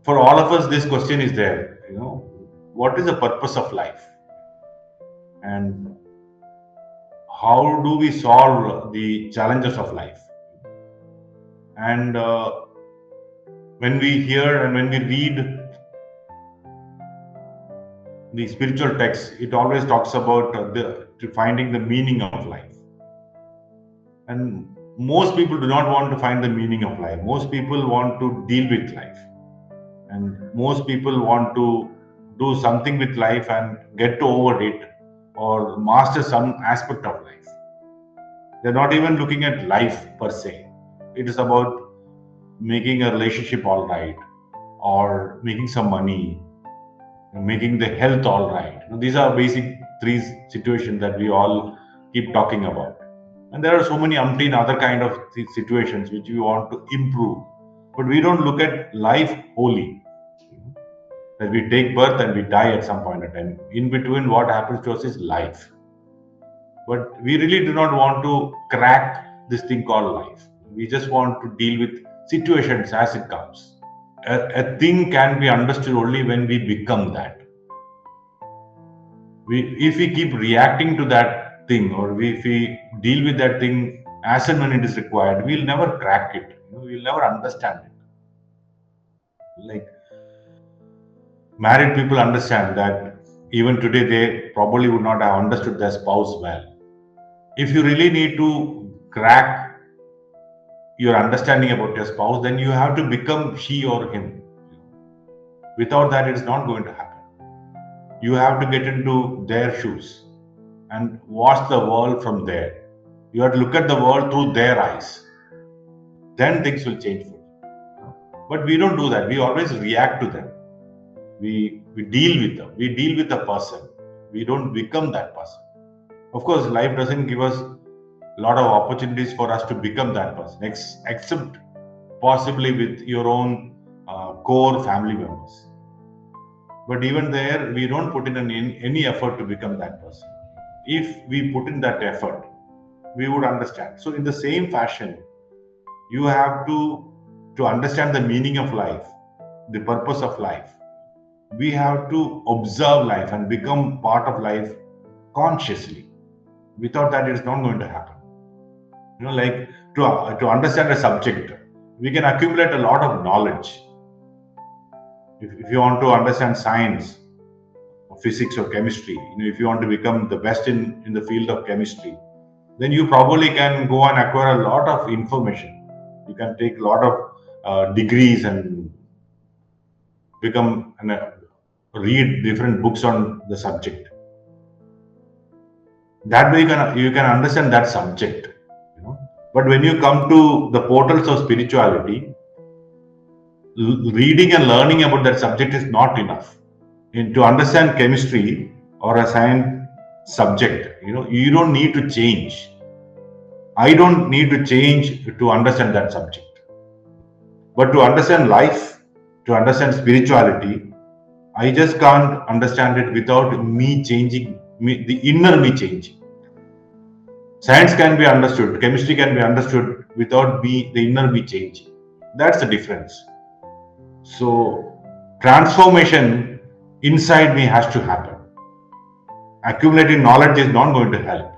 for all of us, this question is there. What is the purpose of life, and how do we solve the challenges of life? And when we hear and when we read the spiritual text, it always talks about finding the meaning of life. And most people do not want to find the meaning of life. Most people want to deal with life. And most people want to do something with life and get over it or master some aspect of life. They're not even looking at life per se. It is about making a relationship all right, or making some money, making the health all right. These are basic three situations that we all keep talking about. And there are so many umpteen other kind of situations which we want to improve. But we don't look at life wholly. That we take birth and we die at some point in time. In between, what happens to us is life. But we really do not want to crack this thing called life. We just want to deal with situations as it comes. A thing can be understood only when we become that. If we keep reacting to that thing, or if we deal with that thing as and when it is required, we'll never crack it. We'll never understand it. Like married people understand that even today they probably would not have understood their spouse well. If you really need to crack your understanding about your spouse, then you have to become she or him. Without that, it's not going to happen. You have to get into their shoes and watch the world from there. You have to look at the world through their eyes. Then things will change for you. But we don't do that. We always react to them. We deal with them. We deal with the person. We don't become that person. Of course, life doesn't give us a lot of opportunities for us to become that person, except possibly with your own core family members. But even there, we don't put in any effort to become that person. If we put in that effort, we would understand. So in the same fashion, you have to understand the meaning of life, the purpose of life. We have to observe life and become part of life consciously. Without that, it's not going to happen. Like to understand a subject, we can accumulate a lot of knowledge. If you want to understand science, or physics or chemistry, if you want to become the best in the field of chemistry, then you probably can go and acquire a lot of information. You can take a lot of degrees and become and read different books on the subject. That way you can understand that subject. But when you come to the portals of spirituality, reading and learning about that subject is not enough. To understand chemistry or a science subject, you don't need to change. I don't need to change to understand that subject. But to understand life, to understand spirituality, I just can't understand it without me changing, the inner me changing. Science can be understood, chemistry can be understood without the inner me changing. That's the difference. So, transformation inside me has to happen. Accumulating knowledge is not going to help.